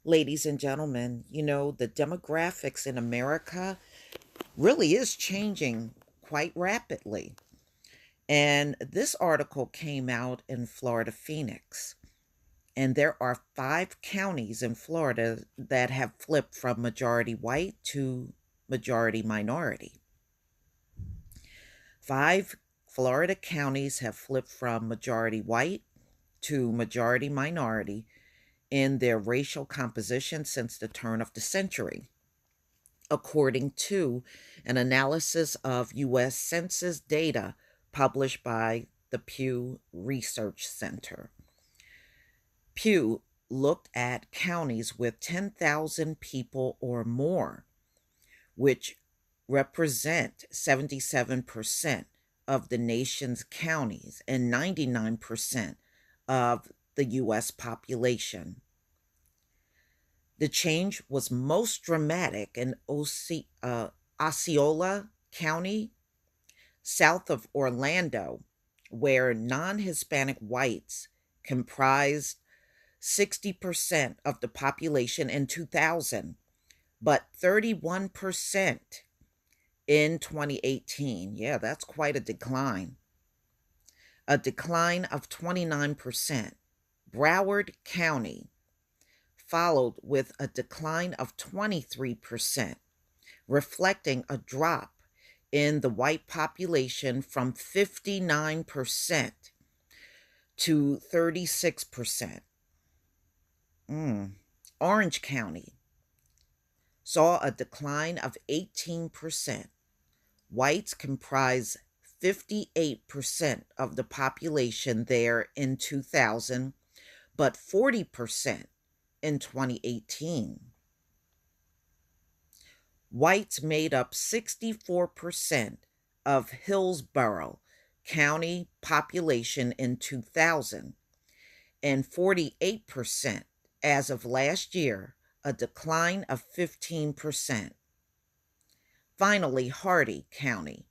Ladies and gentlemen, the demographics in America really is changing quite rapidly. And this article came out in Florida, Phoenix. And there are 5 counties in Florida that have flipped from majority white to majority minority. 5 Florida counties have flipped from majority white to majority minority in their racial composition since the turn of the century, according to an analysis of U.S. Census data published by the Pew Research Center. Pew looked at counties with 10,000 people or more, which represent 77% of the nation's counties and 99% of the U.S. population. The change was most dramatic in Osceola County, south of Orlando, where non Hispanic whites comprised 60% of the population in 2000, but 31% in 2018. Yeah, that's quite a decline. A decline of 29%. Broward County followed with a decline of 23%, reflecting a drop in the white population from 59% to 36%. Orange County saw a decline of 18%. Whites comprise 58% of the population there in 2000, but 40% in 2018. Whites made up 64% of Hillsborough County population in 2000 and 48% as of last year, a decline of 15%. Finally, Hardy County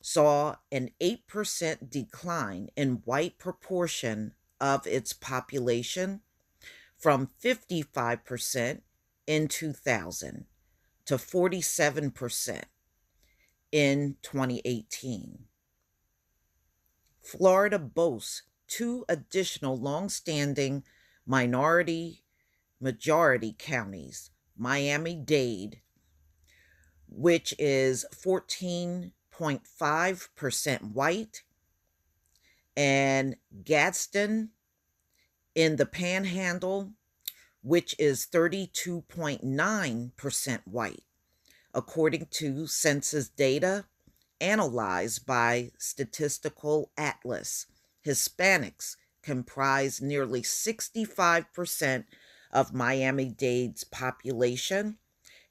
saw an 8% decline in white proportion of its population from 55% in 2000 to 47% in 2018. Florida boasts 2 additional long-standing majority counties, Miami-Dade, which is 14.5% white, and Gadsden in the Panhandle, which is 32.9% white, according to census data analyzed by Statistical Atlas. Hispanics comprise nearly 65% of Miami-Dade's population,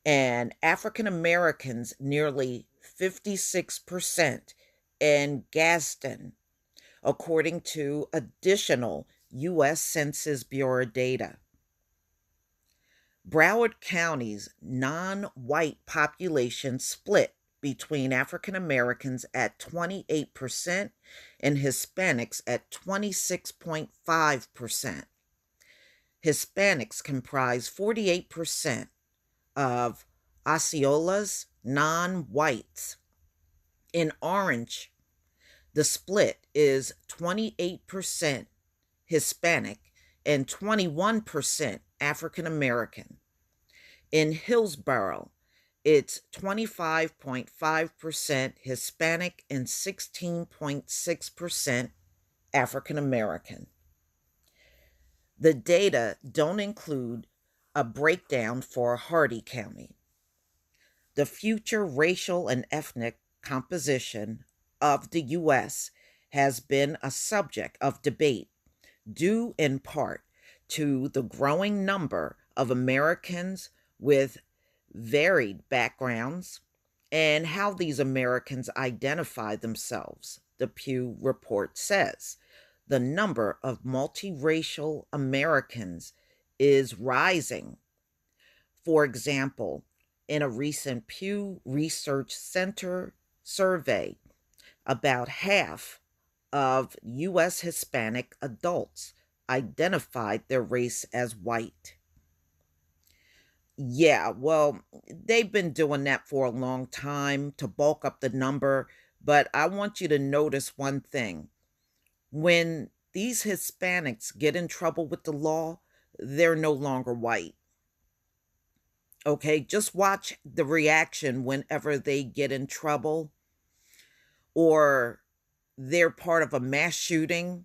and African Americans nearly 56% in Gadsden, according to additional U.S. Census Bureau data. Broward County's non-white population split between African Americans at 28% and Hispanics at 26.5%. Hispanics comprise 48% of Osceola's non-whites. In Orange, the split is 28% Hispanic and 21% African American. In Hillsborough, it's 25.5% Hispanic and 16.6% African American. The data don't include a breakdown for Hardy County. The future racial and ethnic composition of the U.S. has been a subject of debate, due in part to the growing number of Americans with varied backgrounds and how these Americans identify themselves. The Pew report says the number of multiracial Americans is rising. For example, in a recent Pew Research Center survey, about half of U.S. Hispanic adults identified their race as white. Yeah, well, they've been doing that for a long time to bulk up the number, but I want you to notice one thing. When these Hispanics get in trouble with the law, they're no longer white. Okay, just watch the reaction whenever they get in trouble or they're part of a mass shooting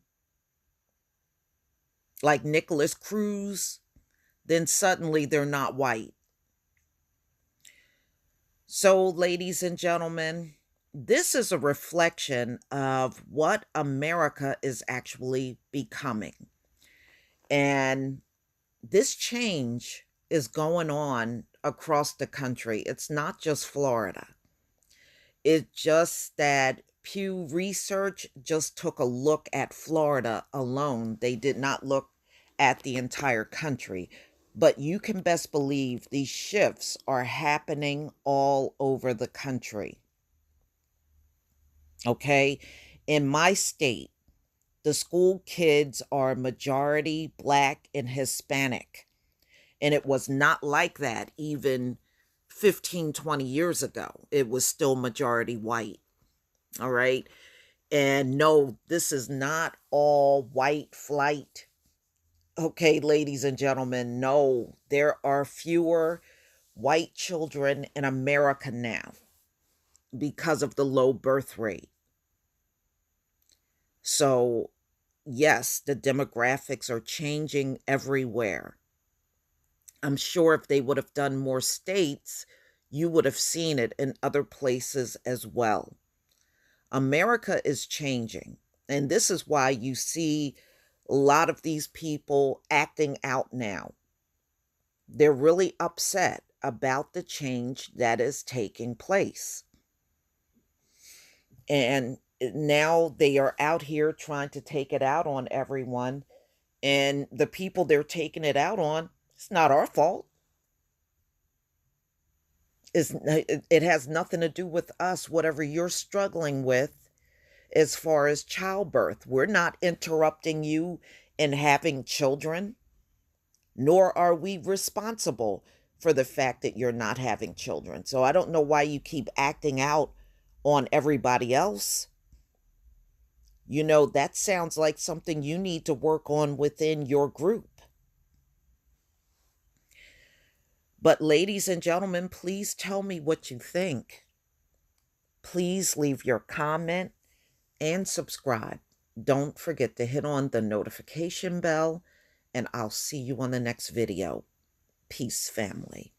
like Nicholas Cruz, then suddenly they're not white. So, ladies and gentlemen, this is a reflection of what America is actually becoming. And this change is going on across the country. It's not just Florida. It's just that Pew Research just took a look at Florida alone. They did not look at the entire country. But you can best believe these shifts are happening all over the country. Okay? In my state, the school kids are majority Black and Hispanic. And it was not like that even 15, 20 years ago. It was still majority white. All right. And no, this is not all white flight. Okay, ladies and gentlemen, no, there are fewer white children in America now because of the low birth rate. So, yes, the demographics are changing everywhere. I'm sure if they would have done more states, you would have seen it in other places as well. America is changing. And this is why you see a lot of these people acting out now. They're really upset about the change that is taking place. And now they are out here trying to take it out on everyone. And the people they're taking it out on, it's not our fault. It has nothing to do with us, whatever you're struggling with as far as childbirth. We're not interrupting you in having children, nor are we responsible for the fact that you're not having children. So I don't know why you keep acting out on everybody else. You know, that sounds like something you need to work on within your group. But, ladies and gentlemen, please tell me what you think. Please leave your comment and subscribe. Don't forget to hit on the notification bell, and I'll see you on the next video. Peace, family.